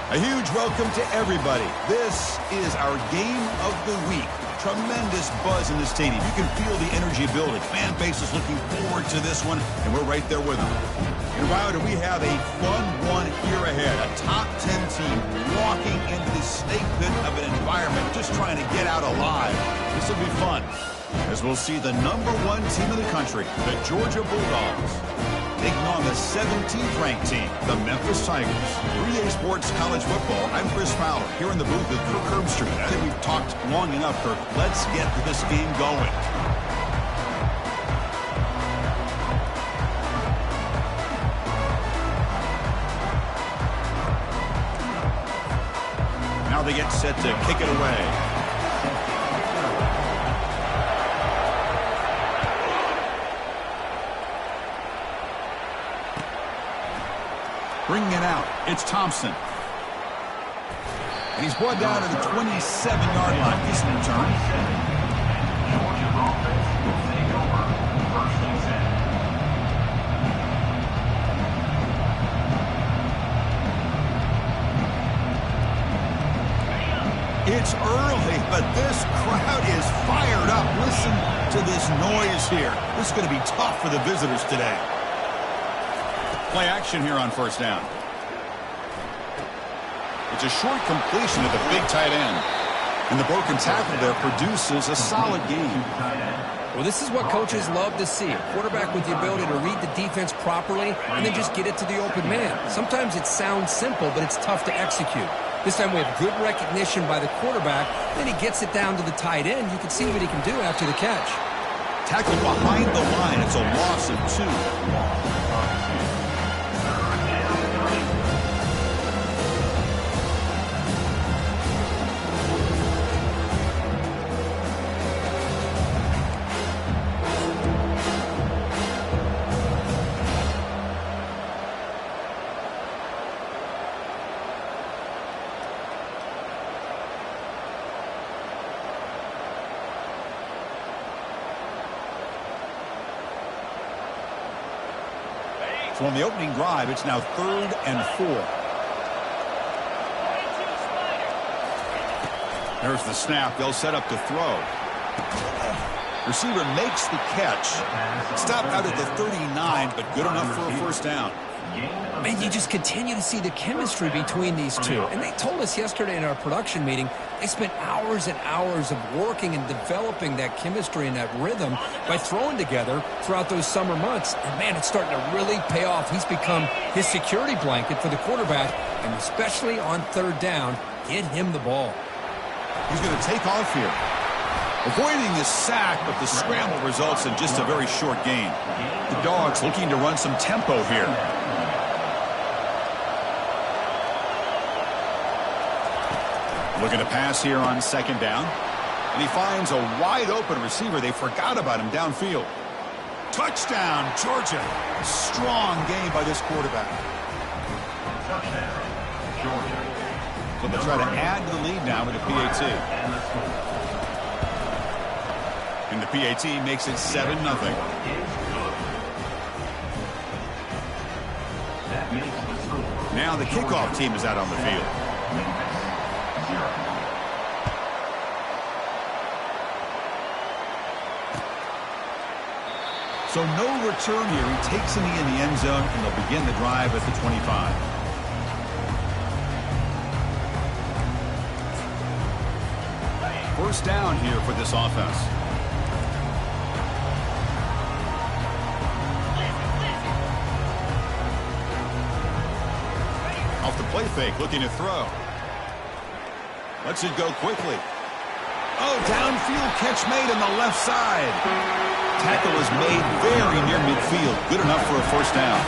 A huge welcome to everybody. This is our game of the week. Tremendous buzz in the stadium. You can feel the energy building. Fan base is looking forward to this one, and we're right there with them. And wow, do we have a fun one here ahead. A top 10 team walking into the snake pit of an environment, just trying to get out alive. This will be fun, as we'll see the #1 team in the country, the Georgia Bulldogs, taking on the 17th ranked team, the Memphis Tigers. 3A Sports College Football. I'm Chris Fowler, here in the booth with Kirk Herbstreit. I think we've talked long enough, Kirk. Let's get this game going. Now they get set to kick it away. Bringing it out, it's Thompson. And he's brought down to the 27-yard line. Decent return. It's early, but this crowd is fired up. Listen to this noise here. This is going to be tough for the visitors today. Play action here on first down. It's a short completion to the big tight end. And the broken tackle there produces a solid game. Well, this is what coaches love to see. A quarterback with the ability to read the defense properly and then just get it to the open man. Sometimes it sounds simple, but it's tough to execute. This time we have good recognition by the quarterback. Then he gets it down to the tight end. You can see what he can do after the catch. Tackled behind the line. It's a loss of 2. So on the opening drive, it's now 3rd and 4. There's the snap. They'll set up to throw. Receiver makes the catch. Stopped out at the 39, but good enough for a first down. Man, you just continue to see the chemistry between these two. And they told us yesterday in our production meeting, they spent hours and hours of working and developing that chemistry and that rhythm by throwing together throughout those summer months. And, man, it's starting to really pay off. He's become his security blanket for the quarterback, and especially on 3rd down, get him the ball. He's going to take off here. Avoiding the sack, but the scramble results in just a very short gain. The Dogs looking to run some tempo here. Looking to pass here on 2nd down. And he finds a wide-open receiver. They forgot about him downfield. Touchdown, Georgia. Strong game by this quarterback. Touchdown, Georgia. So they'll try to add to the lead now with the PAT. And the PAT makes it 7-0. Now the kickoff team is out on the field. So no return here. He takes a knee in the end zone, and they'll begin the drive at the 25. First down here for this offense. Off the play fake, looking to throw. Lets it go quickly. Oh, downfield catch made on the left side. Tackle is made very near midfield. Good enough for a first down.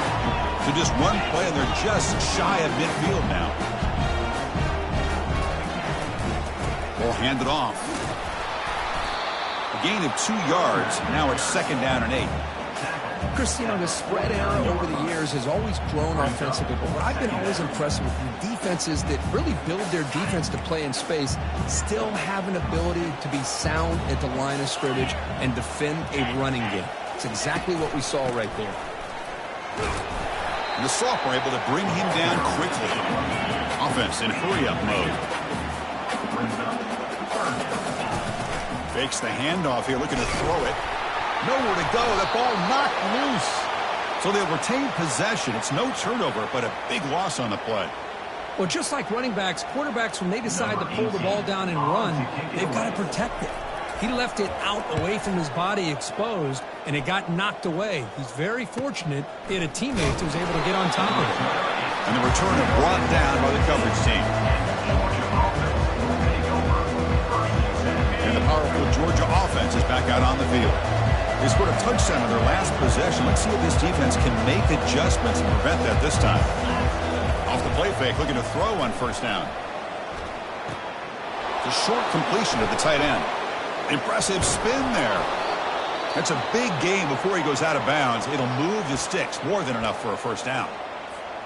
So just one play, and they're just shy of midfield now. Ball handed off. A gain of 2 yards. Now it's 2nd down and 8. Chris, you know, the spread era over the years has always grown offensively, but what I've been always impressed with the defenses that really build their defense to play in space still have an ability to be sound at the line of scrimmage and defend a running game. It's exactly what we saw right there. And the sophomore able to bring him down quickly. defense in hurry-up mode. Fakes the handoff here, looking to throw it. Nowhere to go. That ball knocked loose. So they'll retain possession. It's no turnover, but a big loss on the play. Well, just like running backs, quarterbacks, when they decide to pull the ball down and run, they've got to protect it. He left it out away from his body exposed, and it got knocked away. He's very fortunate he had a teammate who was able to get on top of it. And the return is brought down by the coverage team. And the powerful Georgia offense is back out on the field. They scored a touchdown on their last possession. Let's see if this defense can make adjustments and prevent that this time. Off the play fake, looking to throw on first down. The short completion of the tight end. Impressive spin there. That's a big gain before he goes out of bounds. It'll move the sticks, more than enough for a first down.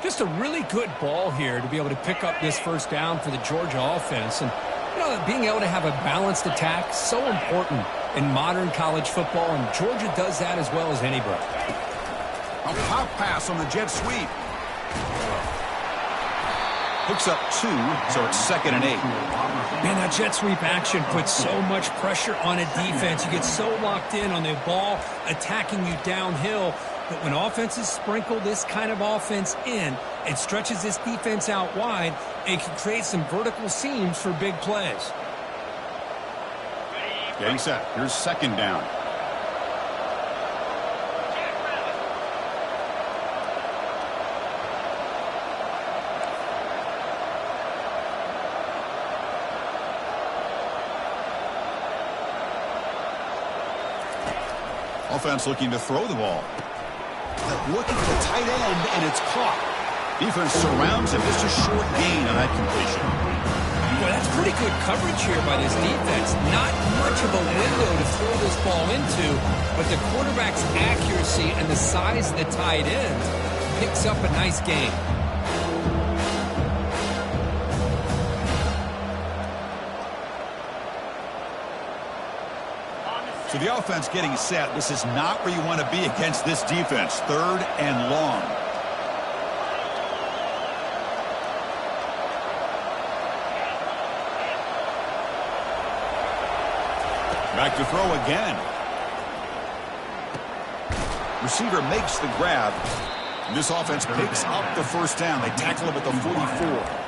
Just a really good ball here to be able to pick up this first down for the Georgia offense. And, you know, being able to have a balanced attack, so important in modern college football, and Georgia does that as well as anybody. A pop pass on the jet sweep. Hooks up 2, so it's 2nd and 8. Man, that jet sweep action puts so much pressure on a defense. You get so locked in on the ball attacking you downhill. But when offenses sprinkle this kind of offense in, it stretches this defense out wide and can create some vertical seams for big plays. Getting set. Here's 2nd down. Offense looking to throw the ball. Looking for the tight end, and it's caught. Defense surrounds him. Just a short gain on that completion. Boy, that's pretty good coverage here by this defense. Not much of a window to throw this ball into, but the quarterback's accuracy and the size of the tight end picks up a nice gain. So the offense getting set. This is not where you want to be against this defense. 3rd and long. Back to throw again. Receiver makes the grab. And this offense picks up the first down. They tackle him at the 44.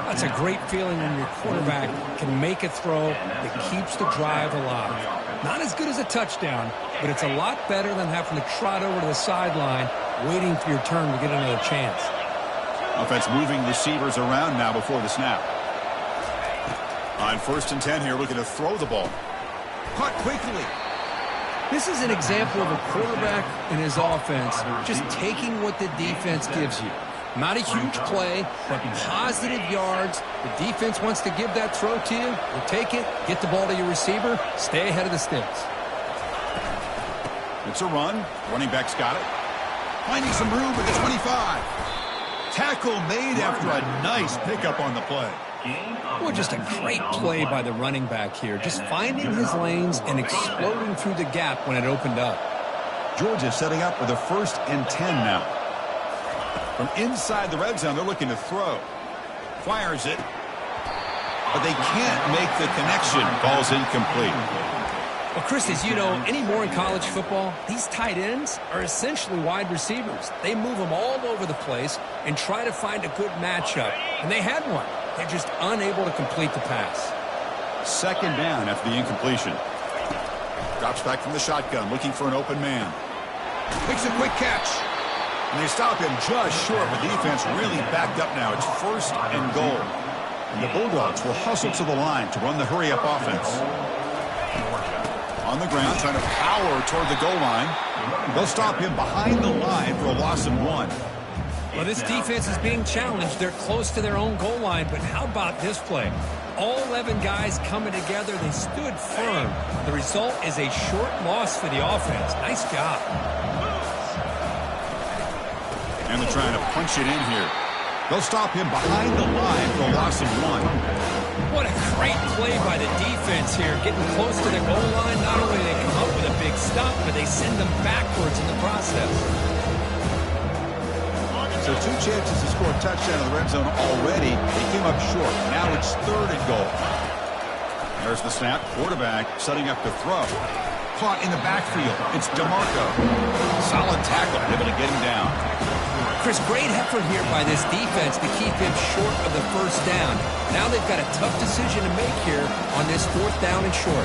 That's a great feeling when your quarterback can make a throw that keeps the drive alive. Not as good as a touchdown, but it's a lot better than having to trot over to the sideline waiting for your turn to get another chance. Offense moving receivers around now before the snap. On 1st and 10 here, looking to throw the ball. Caught quickly. This is an example of a quarterback and his offense just taking what the defense gives you. Not a huge play, but positive yards. The defense wants to give that throw to you. You take it, get the ball to your receiver, stay ahead of the sticks. It's a run. Running back's got it. Finding some room at the 25. Tackle made after a nice pickup on the play. Well, just a great play by the running back here. Just finding his lanes and exploding through the gap when it opened up. Georgia setting up for the 1st and 10 now. From inside the red zone, they're looking to throw. Fires it. But they can't make the connection. Ball's incomplete. Well, Chris, as you know, anymore in college football, these tight ends are essentially wide receivers. They move them all over the place and try to find a good matchup. And they had one. They're just unable to complete the pass. 2nd down after the incompletion. Drops back from the shotgun, looking for an open man. Makes a quick catch. And they stop him just short, but defense really backed up now. It's 1st and goal. And the Bulldogs will hustle to the line to run the hurry-up offense. On the ground, trying to power toward the goal line. They'll stop him behind the line for a loss of 1. Well, this defense is being challenged. They're close to their own goal line, but how about this play? All 11 guys coming together. They stood firm. The result is a short loss for the offense. Nice job. And they're trying to punch it in here. They'll stop him behind the line for a loss of 1. What a great play by the defense here. Getting close to the goal line. Not only do they come up with a big stop, but they send them backwards in the process. So 2 chances to score a touchdown in the red zone already. They came up short. Now it's 3rd and goal. There's the snap. Quarterback setting up to throw. Caught in the backfield. It's DeMarco. Solid tackle. Able to get him down. Chris, great effort here by this defense to keep him short of the first down. Now they've got a tough decision to make here on this 4th down and short.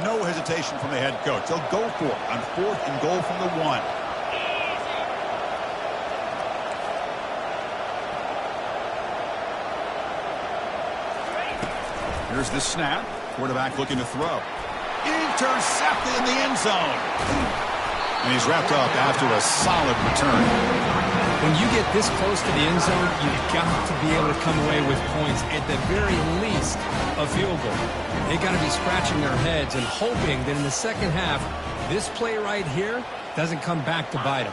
No hesitation from the head coach. They'll go for it on 4th and goal from the 1. Here's the snap. Quarterback looking to throw. Intercepted in the end zone. And he's wrapped up after a solid return. When you get this close to the end zone, you've got to be able to come away with points, at the very least a field goal. They got to be scratching their heads and hoping that in the second half, this play right here doesn't come back to bite them.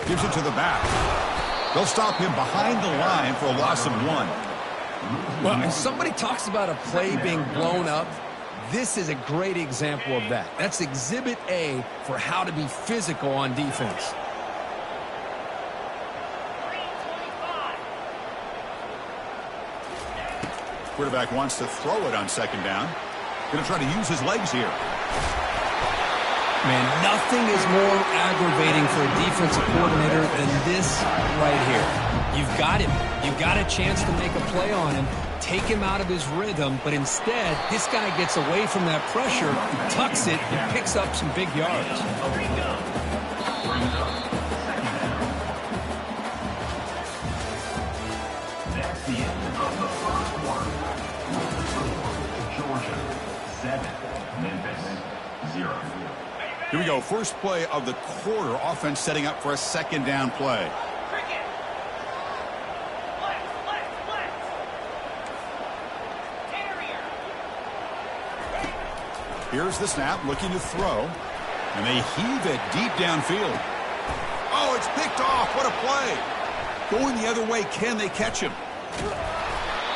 Gives it to the back. They'll stop him behind the line for a loss of 1. Well, if somebody talks about a play being blown up, this is a great example of that. That's exhibit A for how to be physical on defense. Quarterback wants to throw it on 2nd down. Going to try to use his legs here. Man, nothing is more aggravating for a defensive coordinator than this right here. You've got him. You've got a chance to make a play on him, take him out of his rhythm, but instead, this guy gets away from that pressure, tucks it, and picks up some big yards. That's the end of the first quarter. Georgia 7, Memphis 0. Here we go. First play of the quarter. Offense setting up for a 2nd down play. Here's the snap, looking to throw. And they heave it deep downfield. Oh, it's picked off. What a play. Going the other way, can they catch him?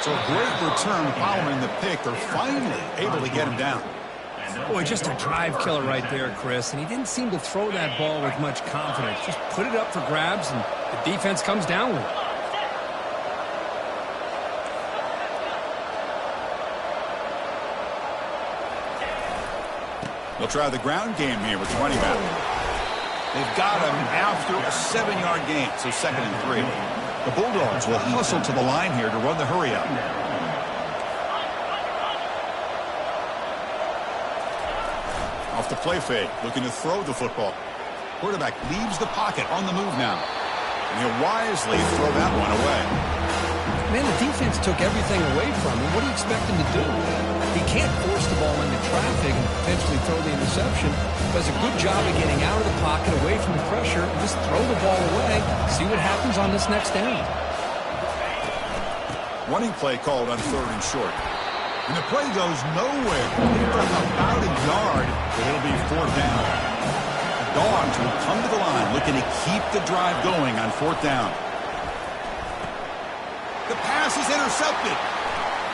So a great return following the pick. They're finally able to get him down. Boy, just a drive killer right there, Chris. And he didn't seem to throw that ball with much confidence. Just put it up for grabs, and the defense comes down with it. They'll try the ground game here with running back. They've got him after a 7-yard gain, so 2nd and 3. The Bulldogs will hustle to the line here to run the hurry up. Off the play fake, looking to throw the football. Quarterback leaves the pocket on the move now. And he'll wisely throw that one away. Man, the defense took everything away from him. What do you expect him to do? He can't force the ball into traffic and potentially throw the interception. Does a good job of getting out of the pocket, away from the pressure, and just throw the ball away. See what happens on this next down. Running play called on 3rd and short. And the play goes nowhere. From about a yard, but it'll be 4th down. The Dogs will come to the line looking to keep the drive going on 4th down. The pass is intercepted.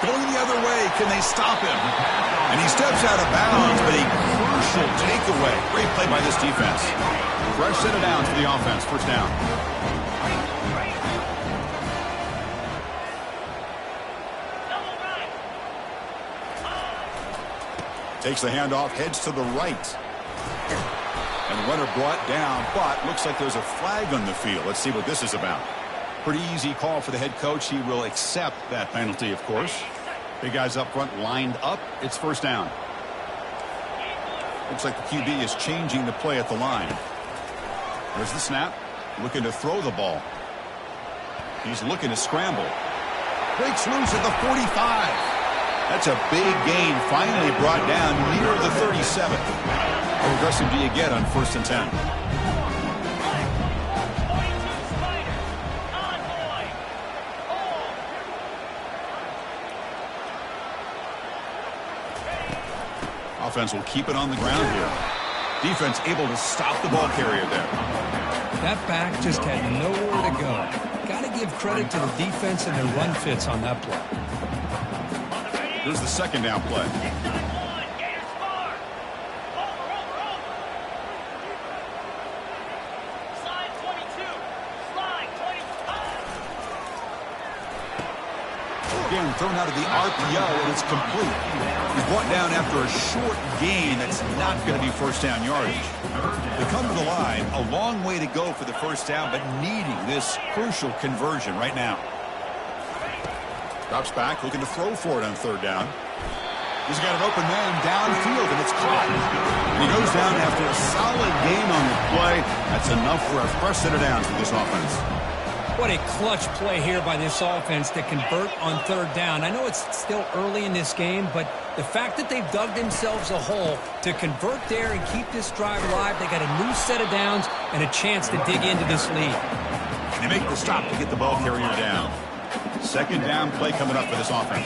Going the other way, can they stop him? And he steps out of bounds, but a crucial takeaway. Great play by this defense. Fresh set of downs for the offense. 1st down. Takes the handoff, heads to the right. And the runner brought down, but looks like there's a flag on the field. Let's see what this is about. Pretty easy call for the head coach. He will accept that penalty, of course. Big guys up front lined up. It's 1st down. Looks like the QB is changing the play at the line. There's the snap. Looking to throw the ball. He's looking to scramble. Breaks loose at the 45. That's a big gain, finally brought down near the 37. How aggressive do you get on 1st and 10? offense will keep it on the ground here. Defense able to stop the ball carrier there. That back just had nowhere to go. Got to give credit to the defense and their run fits on that play. Here's the second down play. Again, thrown out of the RPO, and it's complete. He's brought down after a short gain that's not going to be first down yardage. They come to the line, a long way to go for the first down, but needing this crucial conversion right now. Drops back, looking to throw for it on third down. He's got an open man downfield, and it's caught. And he goes down after a solid gain on the play. That's enough for a fresh set of downs for this offense. What a clutch play here by this offense to convert on third down. I know it's still early in this game, but the fact that they've dug themselves a hole to convert there and keep this drive alive, they got a new set of downs and a chance to dig into this lead. And they make the stop to get the ball carrier down. Second down play coming up for this offense.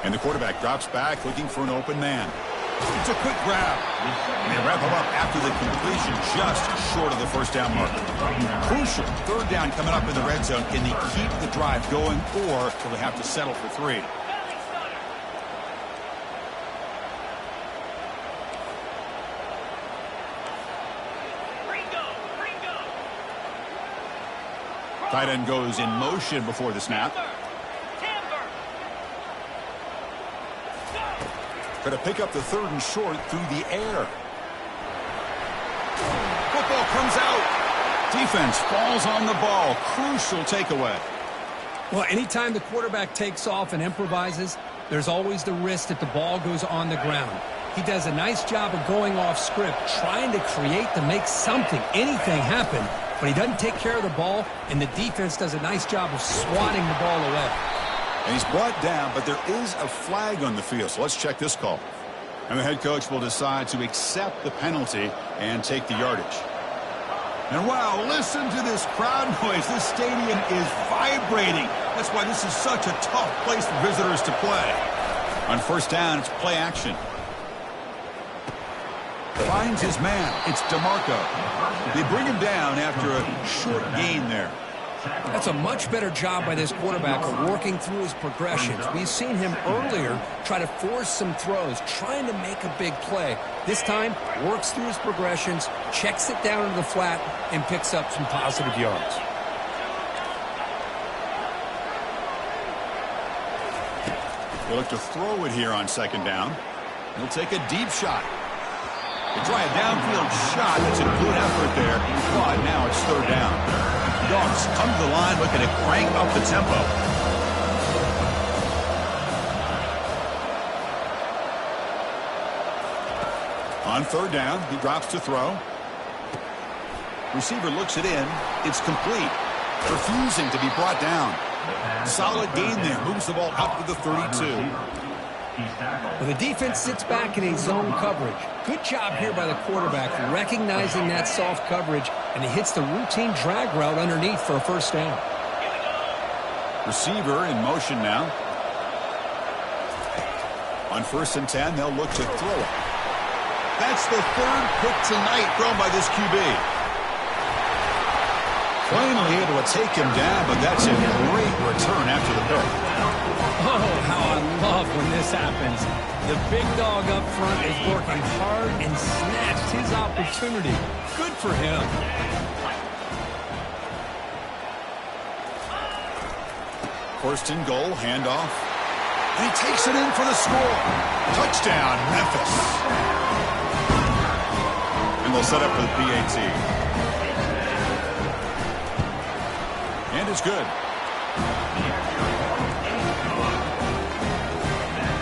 And the quarterback drops back, looking for an open man. It's a quick grab. And they wrap him up after the completion, just short of the first down mark. Crucial third down coming up in the red zone. Can they keep the drive going, or will they have to settle for 3? Tight end goes in motion before the snap. Going to pick up the third and short through the air. Football comes out. Defense falls on the ball. Crucial takeaway. Well, anytime the quarterback takes off and improvises, there's always the risk that the ball goes on the ground. He does a nice job of going off script, trying to create to make something, anything happen, but he doesn't take care of the ball, and the defense does a nice job of swatting the ball away. And he's brought down, but there is a flag on the field. So let's check this call. And the head coach will decide to accept the penalty and take the yardage. And wow, listen to this crowd noise. This stadium is vibrating. That's why this is such a tough place for visitors to play. On first down, it's play action. Finds his man. It's DeMarco. They bring him down after a short gain there. That's a much better job by this quarterback of working through his progressions. We've seen him earlier try to force some throws, trying to make a big play. This time, works through his progressions, checks it down into the flat, and picks up some positive yards. They look to throw it here on second down. He'll take a deep shot. They try a downfield shot. That's a good effort there. But now it's third down. Dogs come to the line looking to crank up the tempo. On third down, he drops to throw. Receiver looks it in. It's complete. Refusing to be brought down. Solid gain there. Moves the ball out to the 32. Well, the defense sits back in a zone coverage. Good job here by the quarterback recognizing that soft coverage, and he hits the routine drag route underneath for a first down. Receiver in motion now. On first and 10, they'll look to throw it. That's the third pick tonight thrown by this QB. Finally able to take him down, but that's a great return after the pick. Oh, how I love when this happens. The big dog up front is working hard and snatched his opportunity. Good for him. First and goal, handoff. And he takes it in for the score. Touchdown, Memphis. And they'll set up for the PAT. And it's good.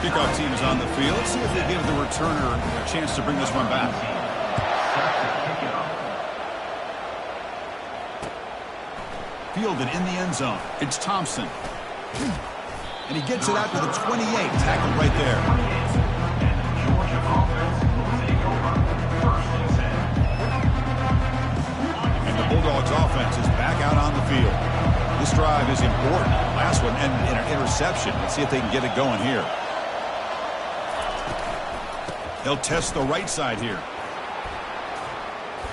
Kickoff team is on the field. Let's see if they give the returner a chance to bring this one back. Fielded in the end zone. It's Thompson. And he gets it out to the 28, tackled right there. Georgia offense will take over 1st and 10. And the Bulldogs offense is back out on the field. This drive is important. Last one ended in an interception. Let's see if they can get it going here. They'll test the right side here.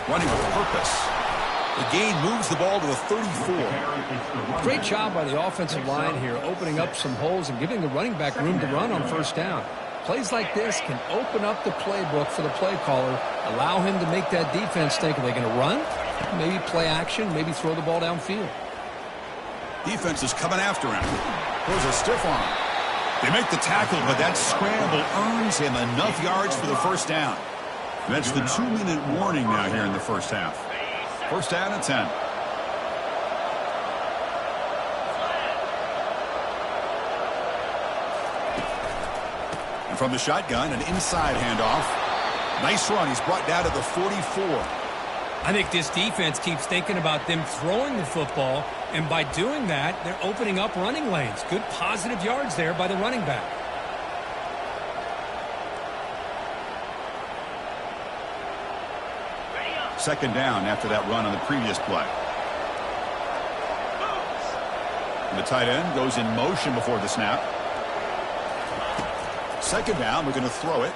Running with purpose. The gain moves the ball to the 34. Great job by the offensive line here, opening up some holes and giving the running back room to run on 1st down. Plays like this can open up the playbook for the play caller, allow him to make that defense think, are they going to run? Maybe play action, maybe throw the ball downfield. Defense is coming after him. There's a stiff arm. They make the tackle, but that scramble earns him enough yards for the 1st down. That's the 2-minute warning now here in the 1st half. 1st down and 10. And from the shotgun, an inside handoff. Nice run. He's brought down to the 44. I think this defense keeps thinking about them throwing the football, and by doing that, they're opening up running lanes. Good positive yards there by the running back. Second down after that run on the previous play. And the tight end goes in motion before the snap. Second down, we're going to throw it.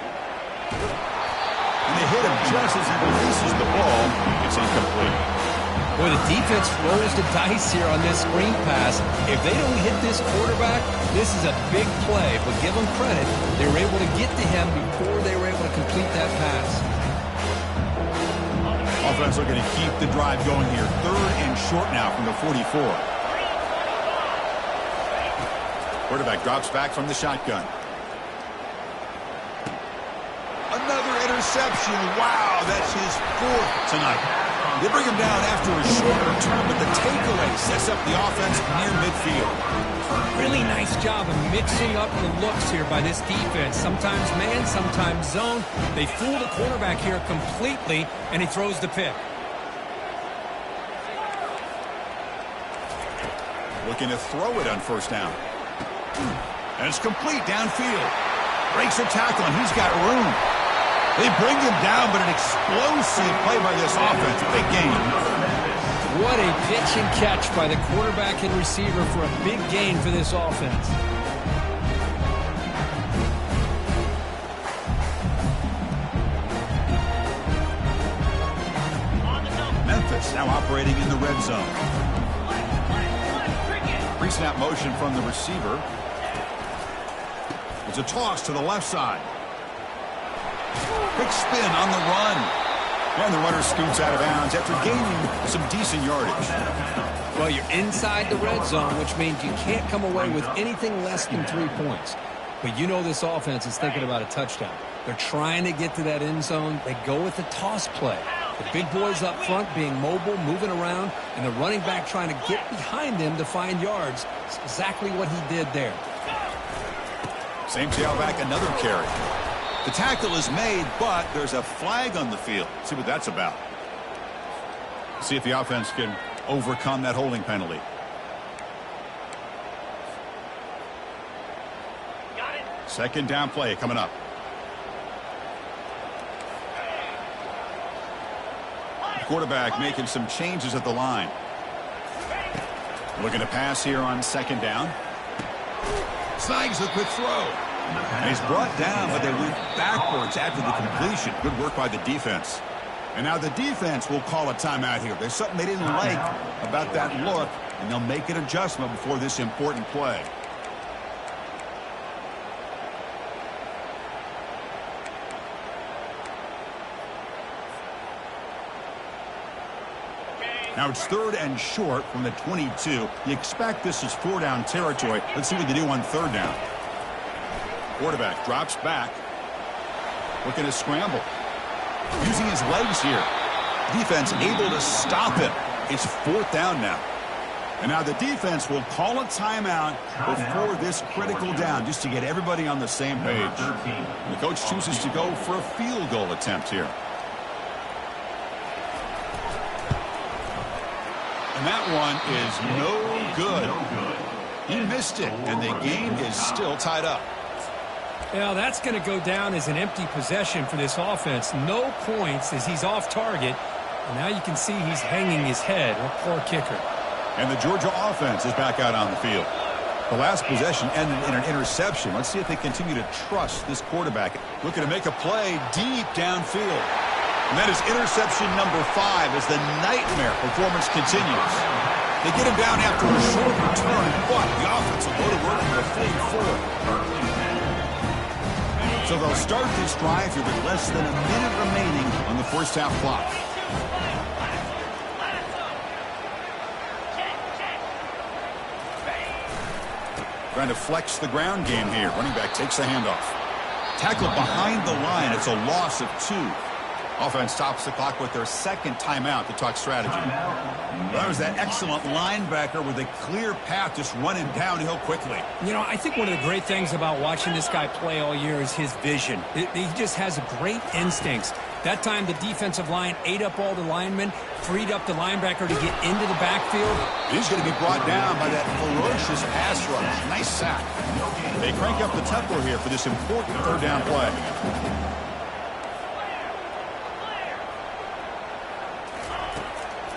And they hit him just as he releases the ball. It's incomplete. Boy, the defense rolls the dice here on this screen pass. If they don't hit this quarterback, this is a big play. But give them credit, they were able to get to him before they were able to complete that pass. Offense looking to keep the drive going here. 3rd and short now from the 44. Quarterback drops back from the shotgun. Another interception. Wow, that's his 4th tonight. They bring him down after a short return, but the takeaway sets up the offense near midfield. Really nice job of mixing up the looks here by this defense. Sometimes man, sometimes zone. They fool the quarterback here completely, and he throws the pick. Looking to throw it on 1st down. And it's complete downfield. Breaks a tackle, and he's got room. They bring him down, but an explosive play by this offense. Big game. What a pitch and catch by the quarterback and receiver for a big gain for this offense. Memphis now operating in the red zone. Pre-snap motion from the receiver. It's a toss to the left side. Quick spin on the run. And the runner scoots out of bounds after gaining some decent yardage. Well, you're inside the red zone, which means you can't come away with anything less than 3 points. But you know this offense is thinking about a touchdown. They're trying to get to that end zone. They go with the toss play. The big boys up front being mobile, moving around, and the running back trying to get behind them to find yards. It's exactly what he did there. Same tailback, another carry. The tackle is made, but there's a flag on the field. Let's see what that's about. See if the offense can overcome that holding penalty. Got it. Second down play coming up. The quarterback making some changes at the line. Looking to pass here on 2nd down. Snags the quick throw. And he's brought down, but they went backwards after the completion. Good work by the defense. And now the defense will call a timeout here. There's something they didn't like about that look, and they'll make an adjustment before this important play. Now it's 3rd and short from the 22. You expect this is 4-down territory. Let's see what they do on 3rd down. Quarterback drops back. Looking to scramble. Using his legs here. Defense able to stop him. It's 4th down now. And now the defense will call a timeout before this critical down, just to get everybody on the same page. The coach chooses to go for a field goal attempt here. And that one is no good. He missed it, and the game is still tied up. Yeah, that's going to go down as an empty possession for this offense. No points as he's off target. And now you can see he's hanging his head. A poor kicker. And the Georgia offense is back out on the field. The last possession ended in an interception. Let's see if they continue to trust this quarterback. Looking to make a play deep downfield. And that is interception number 5 as the nightmare performance continues. They get him down after a short return, but the offense will go to work for a full 4. So they'll start this drive here with less than a minute remaining on the first half clock. Trying to flex the ground game here. Running back takes the handoff. Tackled behind the line. It's a loss of 2. Offense stops the clock with their second timeout to talk strategy. That was that excellent linebacker with a clear path just running downhill quickly. You know, I think one of the great things about watching this guy play all year is his vision. He just has great instincts. That time the defensive line ate up all the linemen, freed up the linebacker to get into the backfield. He's going to be brought down by that ferocious pass rush. Nice sack. They crank up the tempo here for this important third down play.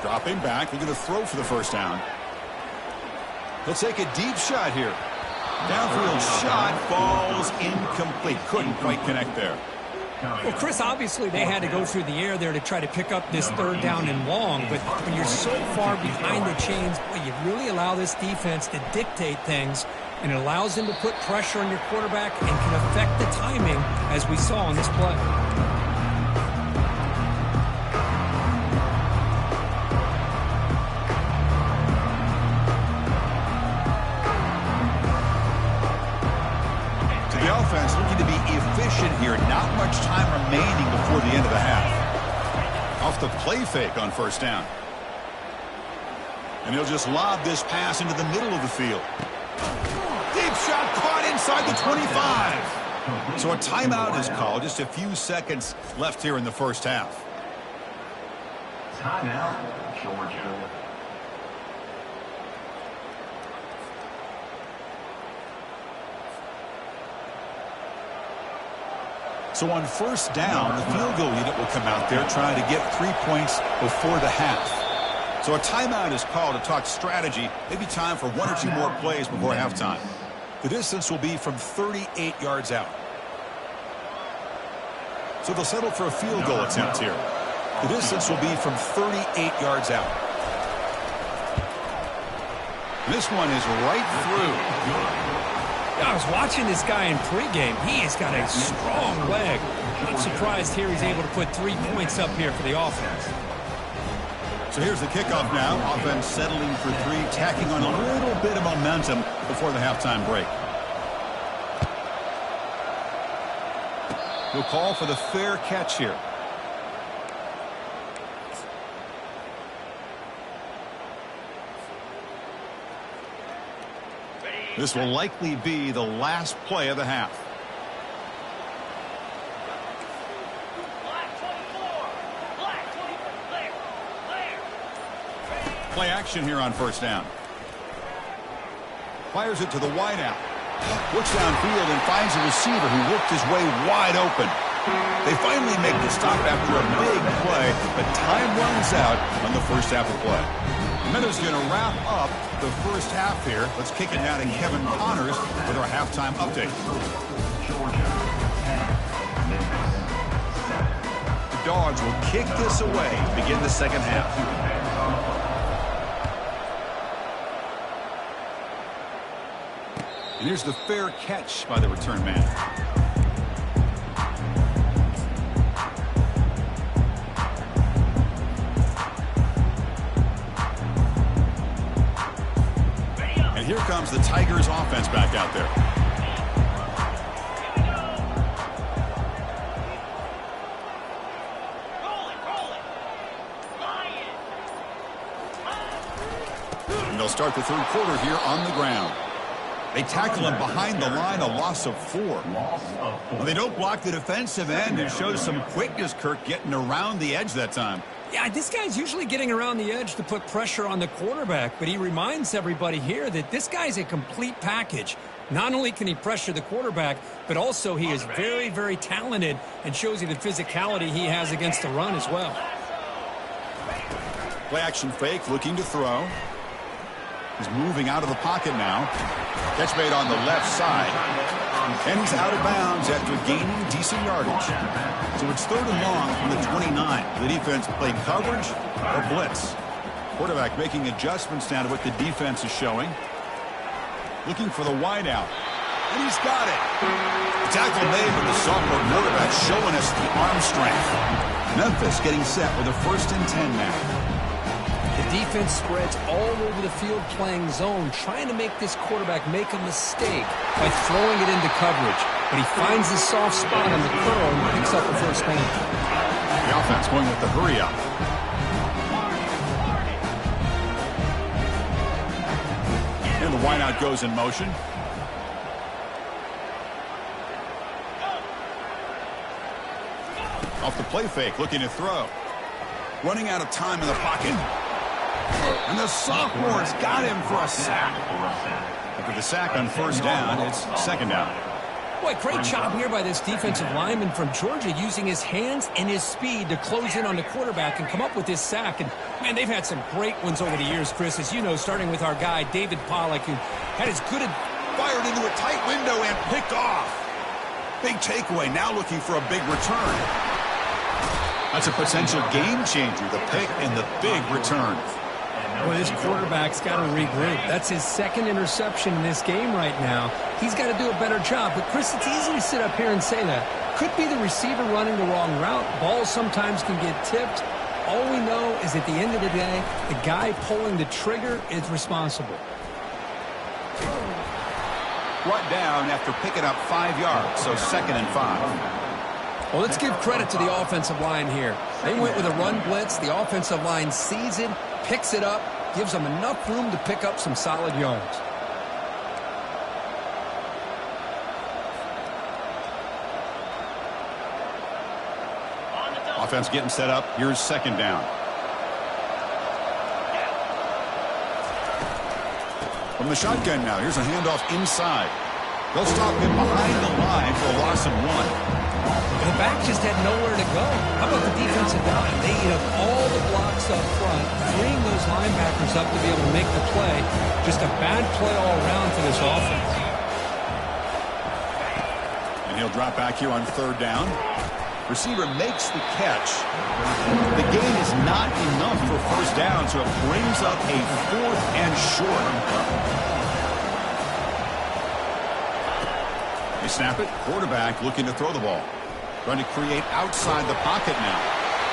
Dropping back, they're going to throw for the first down. He'll take a deep shot here. Downfield shot falls incomplete. Couldn't quite connect there. Well, Chris, obviously they had to go through the air there to try to pick up this third down and long, but when you're so far behind the chains, boy, you really allow this defense to dictate things, and it allows them to put pressure on your quarterback and can affect the timing, as we saw on this play. Offense looking to be efficient here. Not much time remaining before the end of the half. Off the play fake on first down. And he'll just lob this pass into the middle of the field. Deep shot caught inside the 25. So a timeout is called. Just a few seconds left here in the first half. Timeout, Georgia. So on first down, the field goal unit will come out there trying to get 3 points before the half. So a timeout is called to talk strategy. Maybe time for 1 or 2 more plays before halftime. The distance will be from 38 yards out. So they'll settle for a field goal attempt here. The distance will be from 38 yards out. This one is right through. I was watching this guy in pregame. He has got a strong leg. I'm surprised here he's able to put 3 points up here for the offense. So here's the kickoff now. Offense settling for 3, tacking on a little bit of momentum before the halftime break. He'll call for the fair catch here. This will likely be the last play of the half. Play action here on first down. Fires it to the wideout. Looks downfield and finds a receiver who worked his way wide open. They finally make the stop after a big play, but time runs out on the first half of play. Meadows going to wrap up the first half here. Let's kick it down to Kevin Connors with our halftime update. Georgia 10, Memphis 7. The Dogs will kick this away to begin the second half. And here's the fair catch by the return man. Here comes the Tigers offense back out there. And they'll start the third quarter here on the ground. They tackle him behind the line, a loss of 4. Well, they don't block the defensive end. It shows some quickness, Kirk, getting around the edge that time. Yeah, this guy's usually getting around the edge to put pressure on the quarterback, but he reminds everybody here that this guy's a complete package. Not only can he pressure the quarterback, but also he is very, very talented and shows you the physicality he has against the run as well. Play action fake, looking to throw. He's moving out of the pocket now. Catch made on the left side. And he's out of bounds after gaining decent yardage. So it's 3rd and long from the 29. The defense played coverage or blitz. Quarterback making adjustments now to what the defense is showing. Looking for the wide out. And he's got it. The tackle made with the sophomore quarterback showing us the arm strength. Memphis getting set with a 1st and 10 now. The defense spreads all over the field playing zone, trying to make this quarterback make a mistake by throwing it into coverage. But he finds the soft spot on the curl and picks up the first down. The offense going with the hurry up. And the wideout goes in motion. Off the play fake, looking to throw. Running out of time in the pocket. And the sophomore's got him for a sack. After the sack on 1st down, it's 2nd down. Boy, great job here by this defensive lineman from Georgia using his hands and his speed to close in on the quarterback and come up with this sack. And, man, they've had some great ones over the years, Chris, as you know, starting with our guy, David Pollack, who had his good... Fired into a tight window and picked off. Big takeaway, now looking for a big return. That's a potential game changer, the pick and the big return. Well, this quarterback's got to regroup. That's his 2nd interception in this game right now. He's got to do a better job. But, Chris, it's easy to sit up here and say that. Could be the receiver running the wrong route. Balls sometimes can get tipped. All we know is at the end of the day, the guy pulling the trigger is responsible. Brought down after picking up 5 yards, so 2nd and 5. Well, let's give credit to the offensive line here. They went with a run blitz. The offensive line sees it, picks it up, gives them enough room to pick up some solid yards. Offense getting set up. Here's 2nd down. From the shotgun now, here's a handoff inside. They'll stop him behind the line for a loss of 1. The back just had nowhere to go. How about the defensive line? They eat up all the blocks up front, freeing those linebackers up to be able to make the play. Just a bad play all around for this offense. And he'll drop back here on 3rd down. Receiver makes the catch. The gain is not enough for 1st down, so it brings up a 4th and short. They snap it. Quarterback looking to throw the ball. Trying to create outside the pocket now.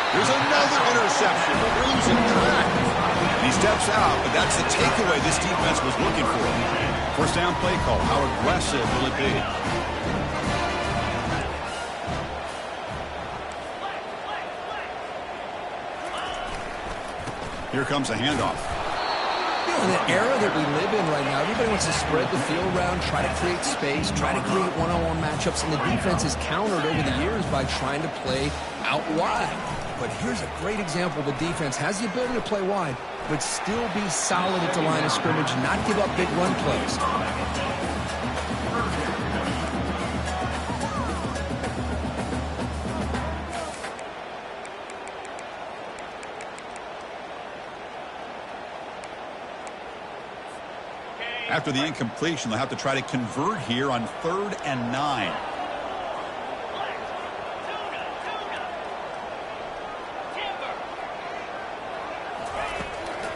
There's another interception. They're losing track. And he steps out, but that's the takeaway this defense was looking for. 1st down play call. How aggressive will it be? Here comes a handoff. In the era that we live in right now, everybody wants to spread the field around, try to create space, try to create one-on-one matchups, and the defense is countered over the years by trying to play out wide. But here's a great example. The defense has the ability to play wide, but still be solid at the line of scrimmage, not give up big run plays. After the incompletion, they'll have to try to convert here on 3rd and 9.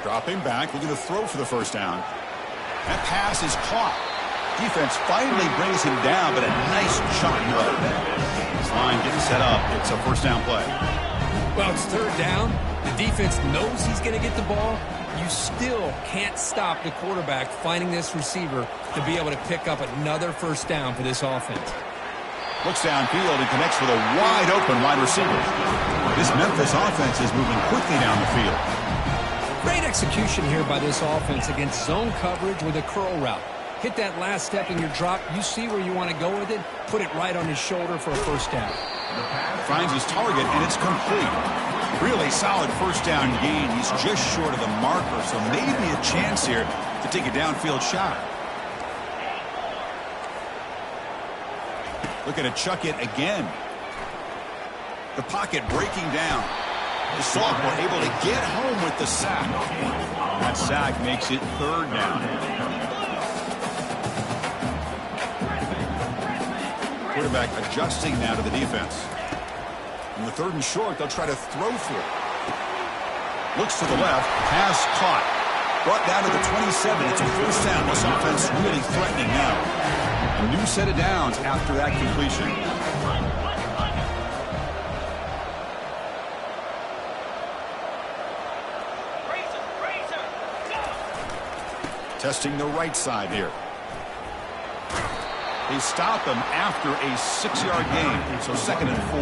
Dropping back, looking to throw for the 1st down. That pass is caught. Defense finally brings him down, but a nice shot throw. This line getting set up. It's a 1st down play. Well, it's 3rd down. The defense knows he's going to get the ball. You still can't stop the quarterback finding this receiver to be able to pick up another 1st down for this offense. Looks downfield and connects with a wide-open wide receiver. This Memphis offense is moving quickly down the field. Great execution here by this offense against zone coverage with a curl route. Hit that last step in your drop. You see where you want to go with it. Put it right on his shoulder for a 1st down. Finds his target, and it's complete. Really solid first down gain. He's just short of the marker, so maybe a chance here to take a downfield shot. Looking to chuck it again. The pocket breaking down. The sophomore able to get home with the sack. That sack makes it third down. Quarterback adjusting now to the defense. In the third and short, they'll try to throw for it. Looks to the left. Pass caught. Brought down to the 27. It's a first down. This offense really threatening now. A new set of downs after that completion. Testing the right side here. They stop him after a 6-yard gain, so 2nd and 4.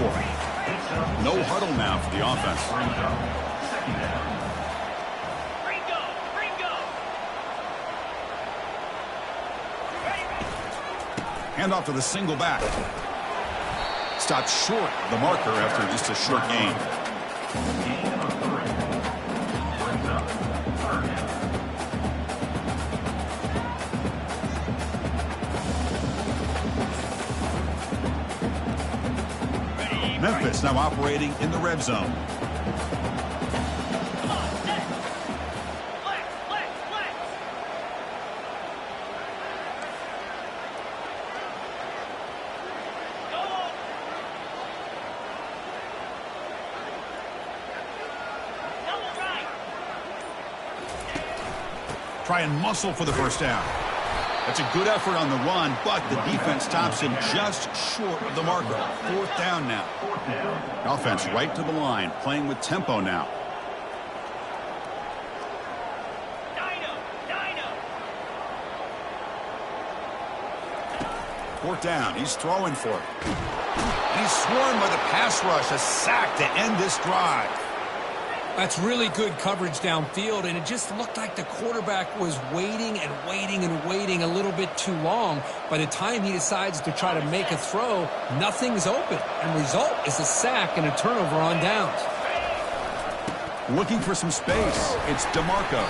No huddle now for the offense. Hand off to the single back. Stopped short of the marker after just a short gain. Memphis now operating in the red zone. Try and muscle for the first down. That's a good effort on the run, but the defense stops him just short of the marker. 4th down now. Offense right to the line, playing with tempo now. Fourth down, he's throwing for it. And he's swarmed by the pass rush, a sack to end this drive. That's really good coverage downfield, and it just looked like the quarterback was waiting and waiting and waiting a little bit too long. By the time he decides to try to make a throw, nothing's open, and result is a sack and a turnover on downs. Looking for some space. It's DeMarco.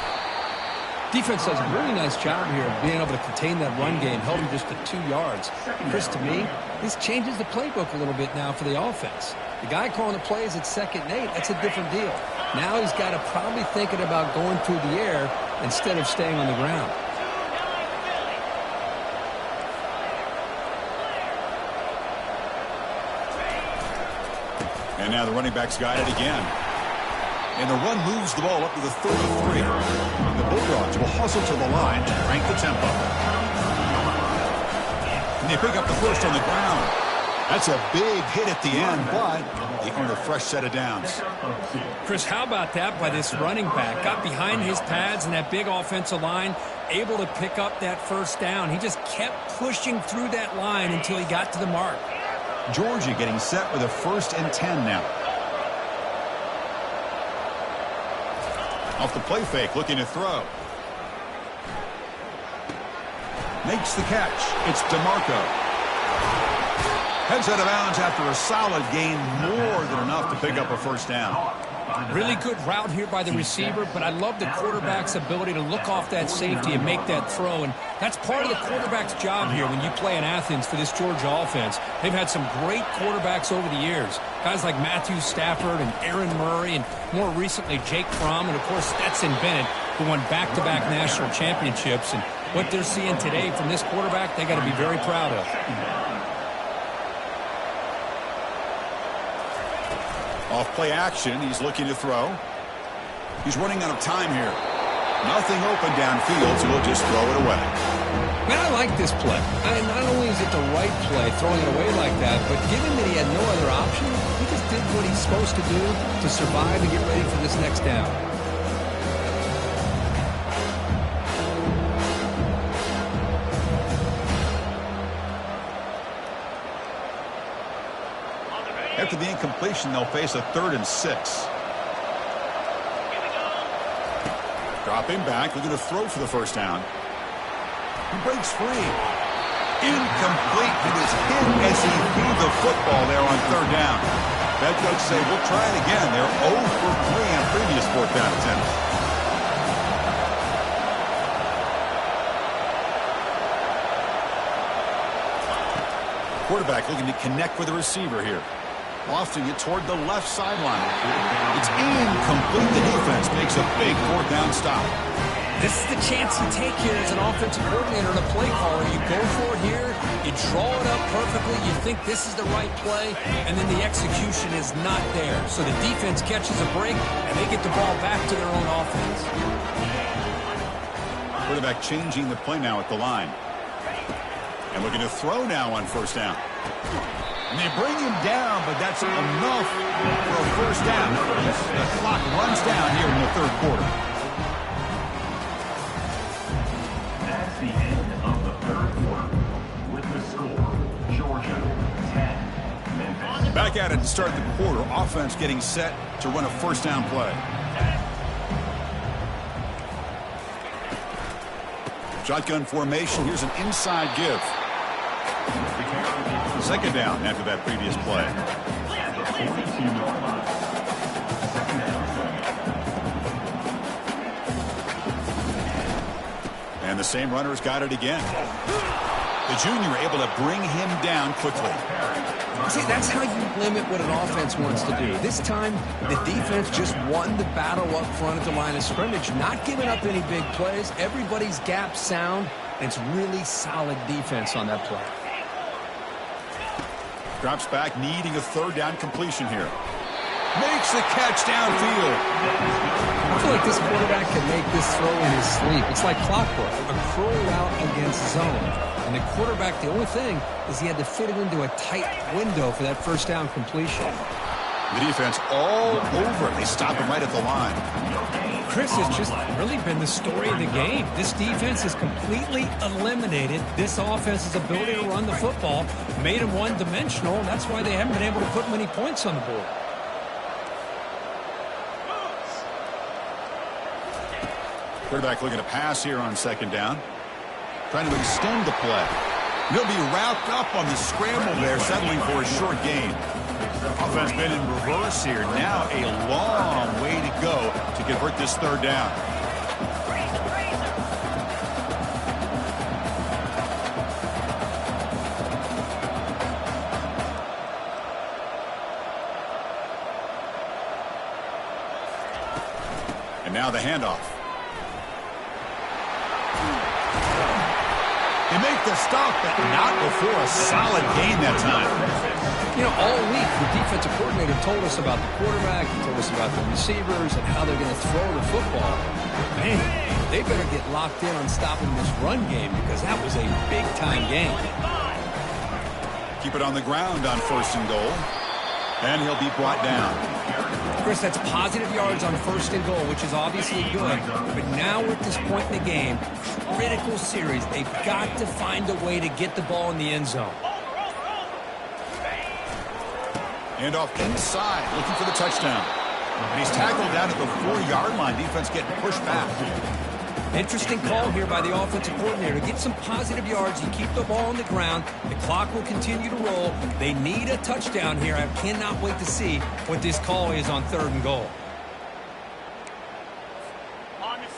Defense does a really nice job here of being able to contain that run game, held him just to 2 yards. Chris, to me, this changes the playbook a little bit now for the offense. The guy calling the plays at 2nd and 8, that's a different deal. Now he's got to probably thinking about going through the air instead of staying on the ground. And now the running back's got it again. And the run moves the ball up to the 33. And the Bulldogs will hustle to the line to crank the tempo. And they pick up the first on the ground. That's a big hit at the end, but they earn a fresh set of downs. Chris, how about that by this running back? Got behind his pads and that big offensive line, able to pick up that first down. He just kept pushing through that line until he got to the mark. Georgia getting set with a 1st and 10 now. Off the play fake, looking to throw. Makes the catch. It's DeMarco. Heads out of bounds after a solid gain, more than enough to pick up a first down. Really good route here by the receiver, but I love the quarterback's ability to look off that safety and make that throw. And that's part of the quarterback's job here when you play in Athens for this Georgia offense. They've had some great quarterbacks over the years. Guys like Matthew Stafford and Aaron Murray, and more recently Jake Fromm, and of course Stetson Bennett, who won back-to-back national championships. And what they're seeing today from this quarterback, they got to be very proud of. Off play action, he's looking to throw. He's running out of time here. Nothing open downfield, so he'll just throw it away. Man, I like this play. Not only is it the right play, throwing it away like that, but given that he had no other option, he just did what he's supposed to do to survive and get ready for this next down. After the incompletion, they'll face a 3rd and 6. Dropping back, looking to throw for the first down. He breaks free. Incomplete. He was hit as he threw the football there on 3rd down. Bad coach say, we'll try it again. They're 0 quarterback looking to connect with the receiver here. Lofting it toward the left sideline. It's incomplete. The defense makes a big fourth down stop. This is the chance you take here as an offensive coordinator and a play caller. You go for it here, you draw it up perfectly, you think this is the right play, and then the execution is not there. So the defense catches a break, and they get the ball back to their own offense. Quarterback changing the play now at the line. And looking to throw now on first down. And they bring him down, but that's enough for a first down. The clock runs down here in the third quarter. That's the end of the third quarter. With the score, Georgia 10, Memphis. Back at it to start the quarter. Offense getting set to run a first down play. Shotgun formation. Here's an inside give. Second down after that previous play. And the same runner's got it again. The junior able to bring him down quickly. See, that's how you limit what an offense wants to do. This time, the defense just won the battle up front at the line of scrimmage, not giving up any big plays. Everybody's gap sound, and it's really solid defense on that play. Drops back, needing a third down completion here. Makes the catch downfield. I feel like this quarterback can make this throw in his sleep. It's like clockwork, a crow route against zone. And the quarterback, the only thing is he had to fit it into a tight window for that first down completion. The defense all over it. They stop him right at the line. Chris, has just really been the story of the game. This defense has completely eliminated this offense's ability to run the football, made them one-dimensional, and that's why they haven't been able to put many points on the board. Quarterback looking to pass here on second down. Trying to extend the play. He'll be wrapped up on the scramble there, settling for a short gain. Offense been in reverse here. Now a long way to go to convert this third down. And now the handoff. They make the stop, but not before a solid gain that time. You know, all week, the defensive coordinator told us about the quarterback, he told us about the receivers and how they're going to throw the football. Man, they better get locked in on stopping this run game because that was a big-time game. Keep it on the ground on first and goal. And he'll be brought down. Chris, that's positive yards on first and goal, which is obviously good. But now we're at this point in the game, critical series. They've got to find a way to get the ball in the end zone. And off inside, looking for the touchdown. And he's tackled down at the 4-yard line. Defense getting pushed back. Interesting call here by the offensive coordinator. Get some positive yards. You keep the ball on the ground. The clock will continue to roll. They need a touchdown here. I cannot wait to see what this call is on third and goal.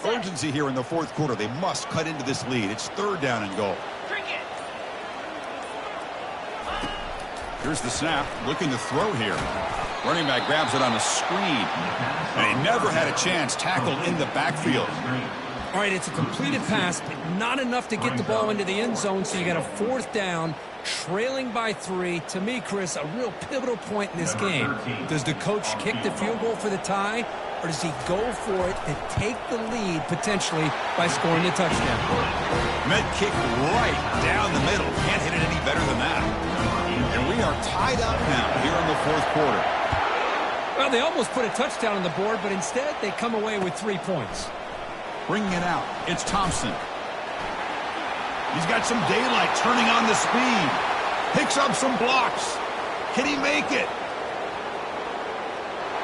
Urgency here in the fourth quarter. They must cut into this lead. It's third down and goal. Here's the snap. Looking to throw here. Running back grabs it on a screen. And he never had a chance. Tackled in the backfield. All right, it's a completed pass, but not enough to get the ball into the end zone, so you got a fourth down, trailing by 3. To me, Chris, a real pivotal point in this game. Does the coach kick the field goal for the tie, or does he go for it to take the lead, potentially, by scoring the touchdown? Med kick right down the middle. Can't hit it any better than that. And we are tied up now here in the fourth quarter. Well, they almost put a touchdown on the board, but instead they come away with 3 points. Bringing it out, it's Thompson. He's got some daylight, turning on the speed. Picks up some blocks. Can he make it?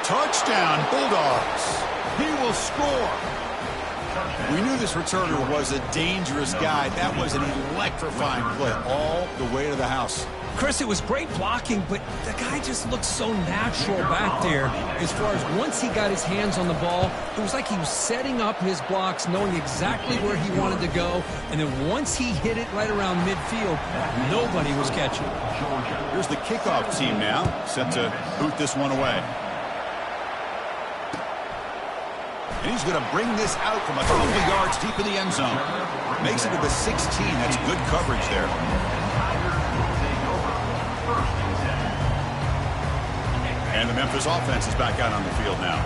Touchdown, Bulldogs. He will score. We knew this returner was a dangerous guy. That was an electrifying play all the way to the house. Chris, it was great blocking, but the guy just looked so natural back there as far as once he got his hands on the ball, it was like he was setting up his blocks, knowing exactly where he wanted to go, and then once he hit it right around midfield, nobody was catching. Here's the kickoff team now, set to boot this one away. And he's going to bring this out from a couple of yards deep in the end zone. Makes it to the 16. That's good coverage there. And the Memphis offense is back out on the field now.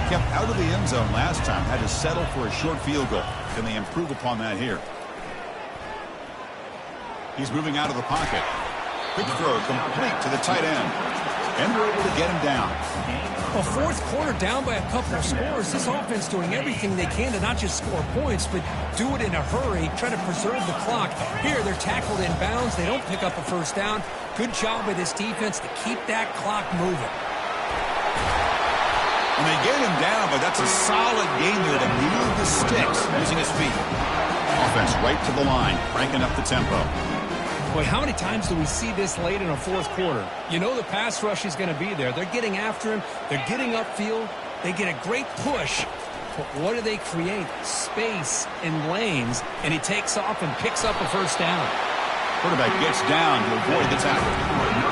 Kept out of the end zone last time. Had to settle for a short field goal. Can they improve upon that here? He's moving out of the pocket. Quick throw complete to the tight end. And we're able to get him down. Well, fourth quarter down by a couple of scores. This offense doing everything they can to not just score points, but do it in a hurry, try to preserve the clock. Here, they're tackled in bounds. They don't pick up a first down. Good job by this defense to keep that clock moving. And they get him down, but that's a solid gain there to move the sticks using his feet. Offense right to the line, cranking up the tempo. Boy, how many times do we see this late in a fourth quarter? You know the pass rush is going to be there. They're getting after him. They're getting upfield. They get a great push. But what do they create? Space and lanes. And he takes off and picks up a first down. Quarterback gets down to avoid the tackle.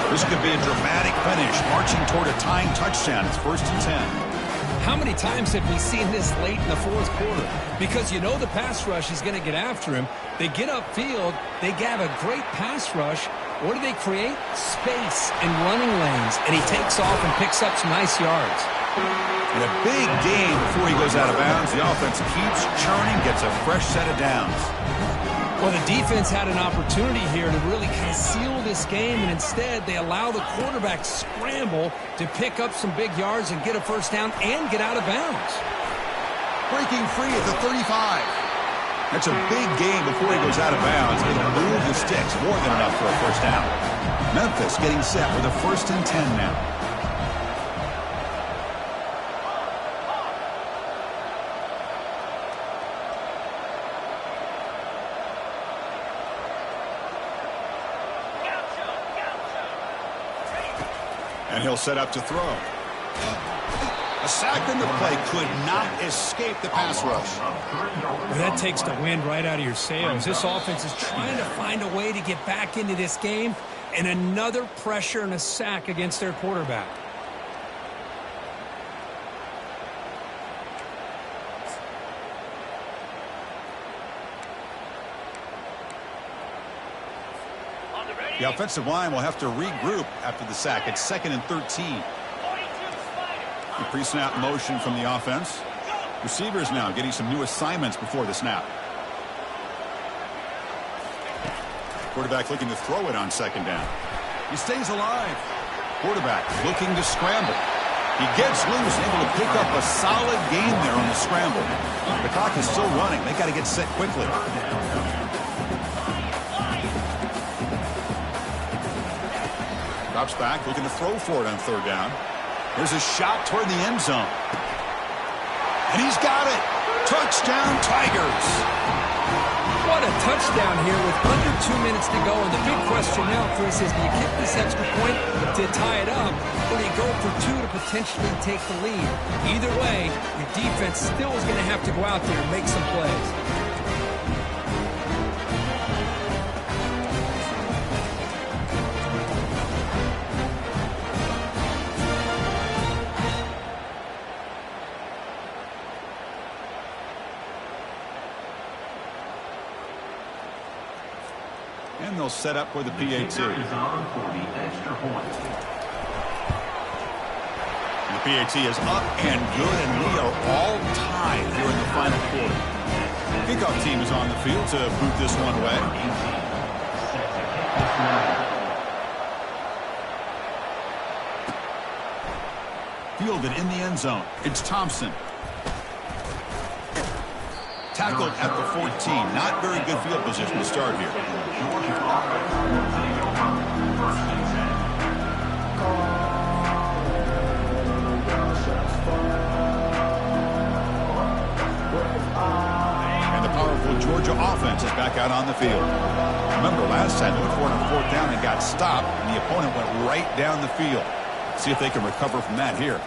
This could be a dramatic finish, marching toward a tying touchdown. It's 1st and 10. How many times have we seen this late in the fourth quarter? Because you know the pass rush is going to get after him. They get upfield. They have a great pass rush. What do they create? Space and running lanes. And he takes off and picks up some nice yards. And a big gain before he goes out of bounds. The offense keeps churning, gets a fresh set of downs. Well, the defense had an opportunity here to really kind of seal this game, and instead they allow the quarterback to scramble to pick up some big yards and get a first down and get out of bounds. Breaking free at the 35. That's a big gain before he goes out of bounds. It'll move the sticks, more than enough for a first down. Memphis getting set with a 1st and 10 now. And he'll set up to throw. A sack in the play could not escape the pass rush. Well, that takes the wind right out of your sails. This offense is trying to find a way to get back into this game, and another pressure and a sack against their quarterback. The offensive line will have to regroup after the sack. It's 2nd and 13. The pre-snap motion from the offense. Receivers now getting some new assignments before the snap. Quarterback looking to throw it on 2nd down. He stays alive. Quarterback looking to scramble. He gets loose, able to pick up a solid gain there on the scramble. The clock is still running. They got to get set quickly. Drops back, looking to throw for it on 3rd down. There's a shot toward the end zone. And he's got it. Touchdown, Tigers. What a touchdown here with under 2 minutes to go. And the big question now, Chris, is do you kick this extra point to tie it up, or do you go for 2 to potentially take the lead? Either way, your defense still is going to have to go out there and make some plays. And they'll set up for the PAT. And the PAT is up and good, and we are all tied here in the final quarter. Kickoff team is on the field to boot this one away. Fielded in the end zone. It's Thompson. Tackled at the 14. Not very good field position to start here. And the powerful Georgia Georgia offense is back out on the field. Remember, last time they went for it on 4th down and got stopped, and the opponent went right down the field. See if they can recover from that here.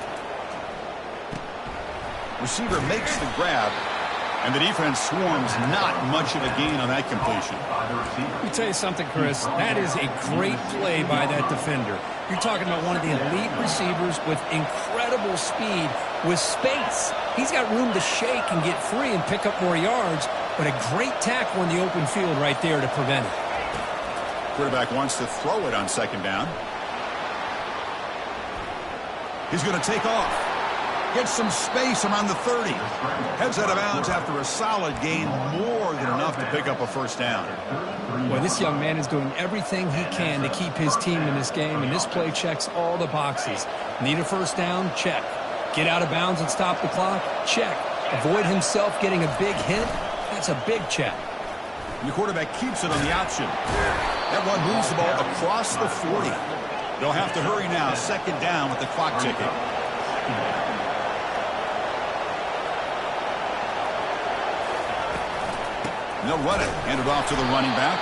Receiver makes the grab, and the defense swarms. Not much of a gain on that completion. Let me tell you something, Chris. That is a great play by that defender. You're talking about one of the elite receivers with incredible speed, with space. He's got room to shake and get free and pick up more yards, but a great tackle in the open field right there to prevent it. Quarterback wants to throw it on 2nd down. He's going to take off. Gets some space around the 30. Heads out of bounds after a solid gain, more than enough to pick up a 1st down. Boy, this young man is doing everything he can to keep his team in this game, and this play checks all the boxes. Need a 1st down? Check. Get out of bounds and stop the clock? Check. Avoid himself getting a big hit? That's a big check. And the quarterback keeps it on the option. That one moves the ball across the 40. They'll have to hurry now. 2nd down with the clock ticking. And they'll run it. Hand it off to the running back.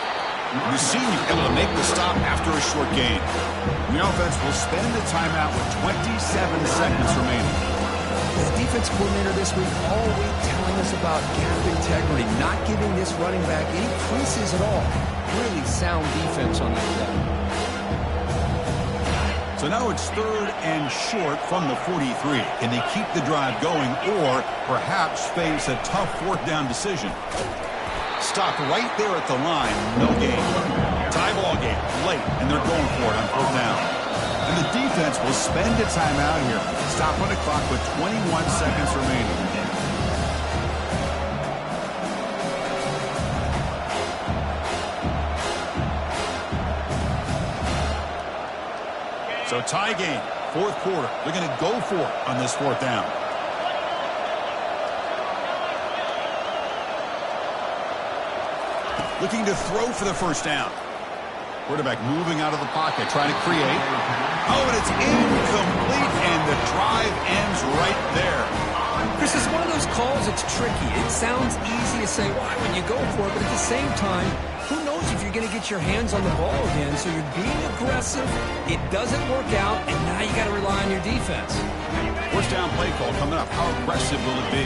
The senior able to make the stop after a short gain. And the offense will spend the timeout with 27 seconds remaining. The defense coordinator this week all week telling us about gap integrity, not giving this running back any creases at all. Really sound defense on that play. So now it's 3rd and short from the 43. Can they keep the drive going or perhaps face a tough 4th down decision? Stopped right there at the line. No gain. Tie ball game late, and they're going for it on 4th down. And the defense will spend a timeout here. Stop on the clock with 21 seconds remaining. So tie game, 4th quarter. They're going to go for it on this 4th down. Looking to throw for the 1st down. Quarterback moving out of the pocket, trying to create. Oh, and it's incomplete, and the drive ends right there. Chris, it's one of those calls that's tricky. It sounds easy to say, why when you go for it, but at the same time, who knows if you're going to get your hands on the ball again. So you're being aggressive, it doesn't work out, and now you got to rely on your defense. 1st down play call coming up. How aggressive will it be?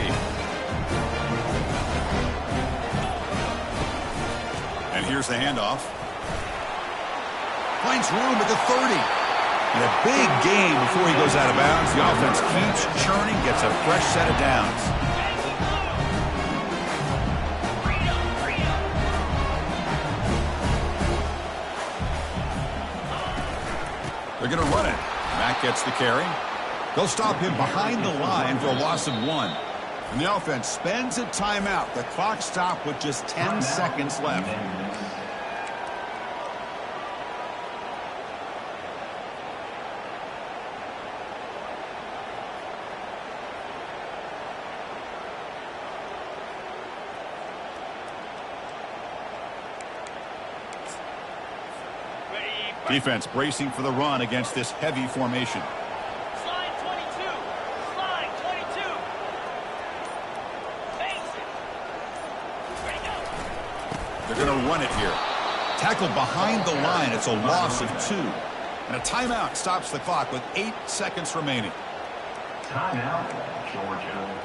And here's the handoff. Finds room at the 30. And a big gain before he goes out of bounds. The offense keeps churning, gets a fresh set of downs. They're going to run it. Mack gets the carry. They'll stop him behind the line for a loss of 1. And the offense spends a timeout. The clock stopped with just 10 seconds left. Defense bracing for the run against this heavy formation. Slide 22. Slide 22. Face it. Ready, go. They're going to run it here. Tackle behind the line. It's a loss of 2. And a timeout stops the clock with 8 seconds remaining. Timeout, Georgia.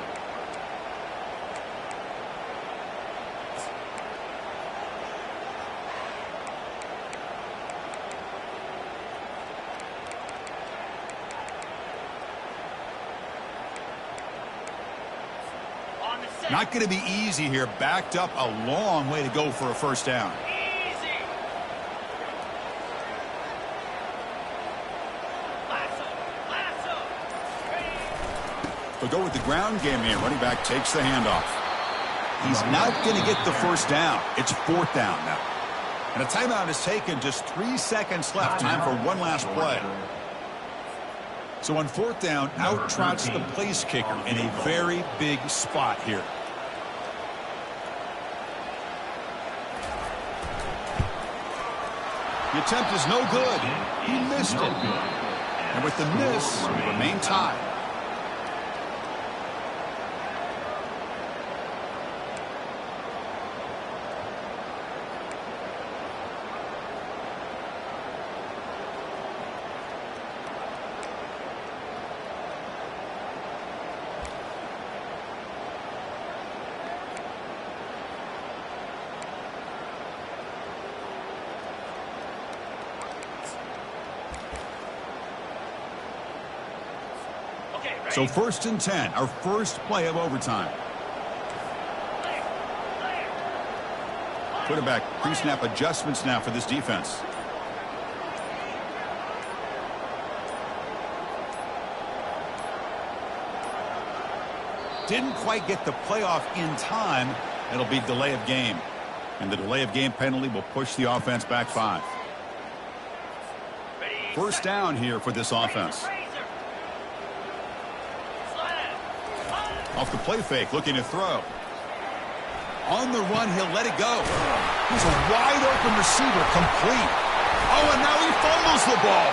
Not going to be easy here. Backed up a long way to go for a 1st down. Easy. Lasso. They'll go with the ground game here. Running back takes the handoff. He's not going to get the 1st down. It's 4th down now. And a timeout is taken. Just 3 seconds left. Time for one last play. So on 4th down, out trots the place kicker in a very big spot here. The attempt is no good. He missed it. And with the miss, we remain tied. So 1st and 10, our first play of overtime. Quarterback pre-snap adjustments now for this defense. Didn't quite get the playoff in time. It'll be delay of game. And the delay of game penalty will push the offense back 5. First down here for this offense. Off the play fake, looking to throw. On the run, he'll let it go. He's a wide open receiver, complete. Oh, and now he fumbles the ball.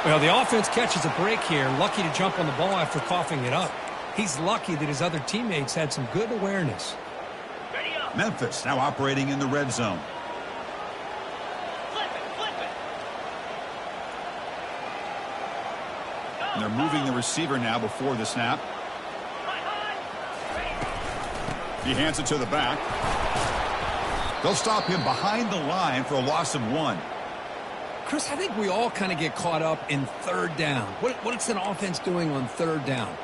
Well, the offense catches a break here. Lucky to jump on the ball after coughing it up. He's lucky that his other teammates had some good awareness. Memphis now operating in the red zone. And they're moving the receiver now before the snap. He hands it to the back. They'll stop him behind the line for a loss of 1. Chris, I think we all kind of get caught up in 3rd down. What's an offense doing on 3rd down?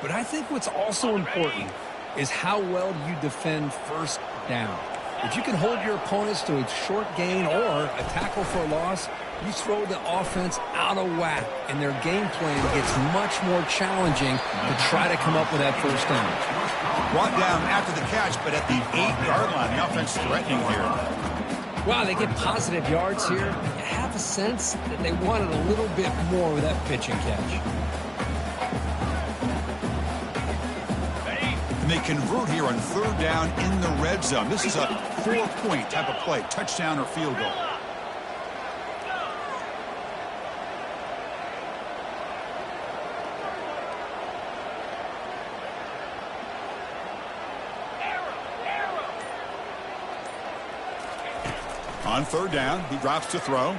But I think what's also important is how well you defend 1st down. If you can hold your opponents to a short gain or a tackle for a loss, you throw the offense out of whack, and their game plan gets much more challenging to try to come up with that 1st down. Brought down after the catch, but at the 8-yard line, the offense threatening here. Wow, they get positive yards here. You have a sense that they wanted a little bit more with that pitch and catch. And they convert here on 3rd down in the red zone. This is a 4-point type of play, touchdown or field goal. On 3rd down, he drops to throw.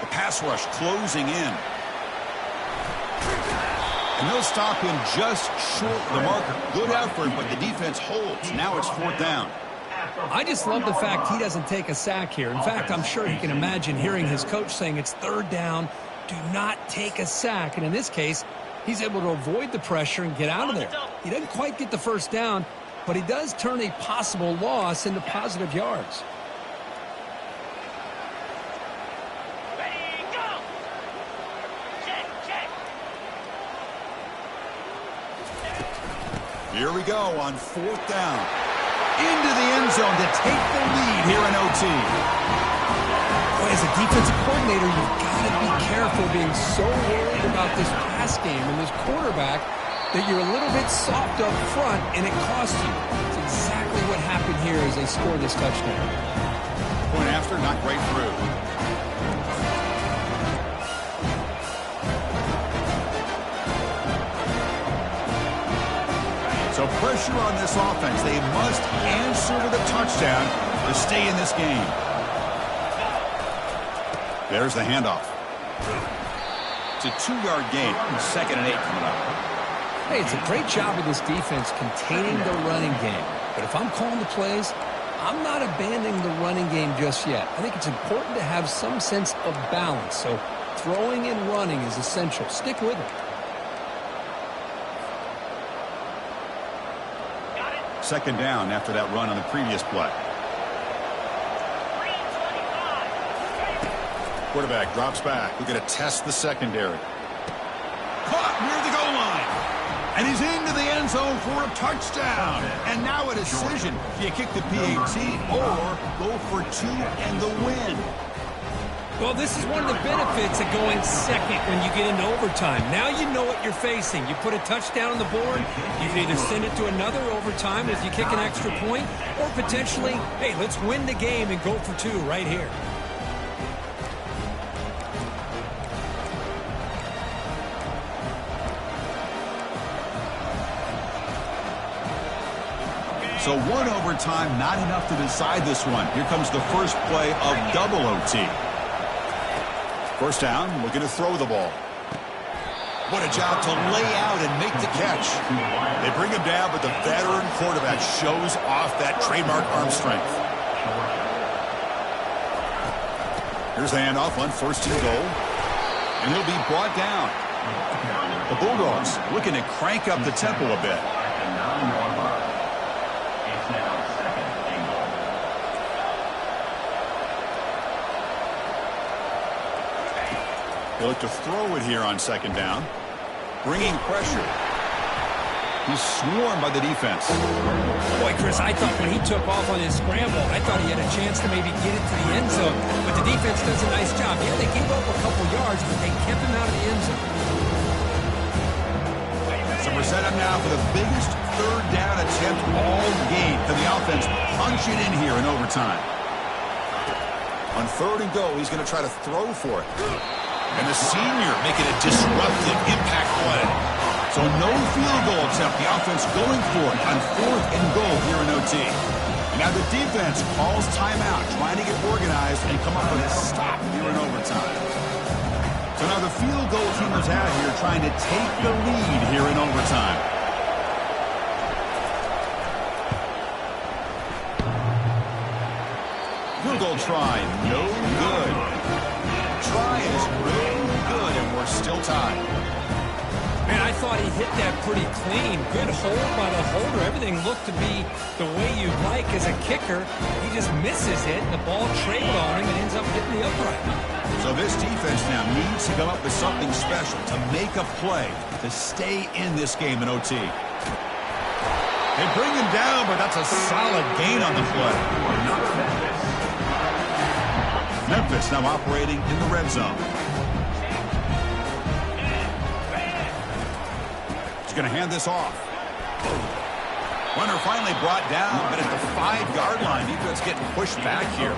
The pass rush closing in. And they'll stop him just short of the marker. Good effort, but the defense holds. Now it's 4th down. I just love the fact he doesn't take a sack here. In fact, I'm sure he can imagine hearing his coach saying it's 3rd down, do not take a sack. And in this case, he's able to avoid the pressure and get out of there. He doesn't quite get the 1st down, but he does turn a possible loss into positive yards. Here we go on 4th down. Into the end zone to take the lead here in OT. Boy, as a defensive coordinator, you've got to be careful being so worried about this pass game and this quarterback that you're a little bit soft up front and it costs you. It's exactly what happened here as they scored this touchdown. Point after, not great through. So pressure on this offense. They must answer with a touchdown to stay in this game. There's the handoff. It's a 2-yard gain. 2nd and 8 coming up. Hey, it's a great job of this defense containing the running game. But if I'm calling the plays, I'm not abandoning the running game just yet. I think it's important to have some sense of balance. So throwing and running is essential. Stick with it. 2nd down after that run on the previous play. Quarterback drops back. We're going to test the secondary. Caught near the goal line. And he's into the end zone for a touchdown. And now a decision. Do you kick the PAT or go for 2 and the win? Well, this is one of the benefits of going second when you get into overtime. Now you know what you're facing. You put a touchdown on the board, you can either send it to another overtime if you kick an extra point, or potentially, hey, let's win the game and go for 2 right here. So 1 overtime, not enough to decide this one. Here comes the first play of double OT. First down, looking to throw the ball. What a job to lay out and make the catch. They bring him down, but the veteran quarterback shows off that trademark arm strength. Here's the handoff on 1st and goal. And he'll be brought down. The Bulldogs looking to crank up the tempo a bit. It's now 2nd and goal. They look to throw it here on 2nd down. Bringing pressure. He's swarmed by the defense. Boy, Chris, I thought when he took off on his scramble, I thought he had a chance to maybe get it to the end zone. But the defense does a nice job. Yeah, they gave up a couple yards, but they kept him out of the end zone. So we're set up now for the biggest 3rd down attempt all game. Can the offense punch it in here in overtime? On 3rd and go, he's going to try to throw for it. And the senior making a disruptive impact play. So no field goal attempt. The offense going for it on 4th and goal here in OT. And now the defense calls timeout, trying to get organized and come up with a stop here in overtime. So now the field goal team is out here trying to take the lead here in overtime. Field goal try, no good. Try is no good, and we're still tied. Man, I thought he hit that pretty clean. Good hold by the holder. Everything looked to be the way you'd like as a kicker. He just misses it, and the ball trailed on him and ends up hitting the upright. So this defense now needs to come up with something special to make a play to stay in this game in OT. They bring him down, but that's a solid gain on the play. Memphis now operating in the red zone. He's going to hand this off. Runner finally brought down, but at the 5-yard line, defense getting pushed back here.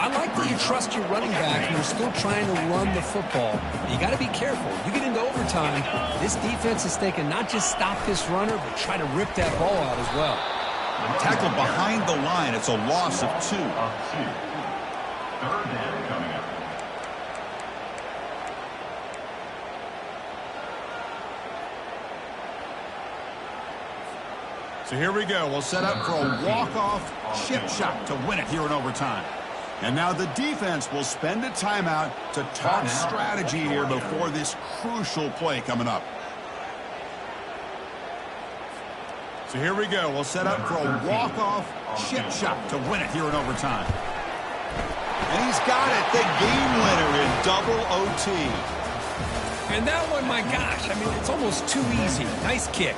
I like that you trust your running back and you're still trying to run the football. You got to be careful. You get into overtime, this defense is thinking not just stop this runner, but try to rip that ball out as well. Tackled behind the line. It's a loss of 2. 3rd down coming up. So here we go. We'll set up for a walk-off chip shot to win it here in overtime. And now the defense will spend a timeout to talk strategy here before this crucial play coming up. So here we go. We'll set up for a walk-off chip shot to win it here in overtime. And he's got it, the game winner in double OT. And that one, my gosh, I mean, it's almost too easy. Nice kick.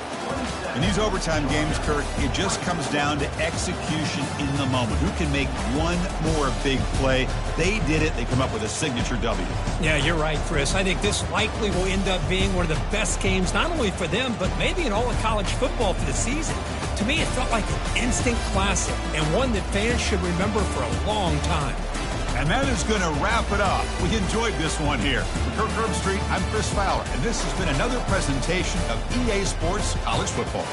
In these overtime games, Kurt, it just comes down to execution in the moment. Who can make one more big play? They did it. They come up with a signature W. Yeah, you're right, Chris. I think this likely will end up being one of the best games, not only for them, but maybe in all of college football for the season. To me, it felt like an instant classic and one that fans should remember for a long time. And that is going to wrap it up. We enjoyed this one here. For Kirk Herbstreit, I'm Chris Fowler, and this has been another presentation of EA Sports College Football.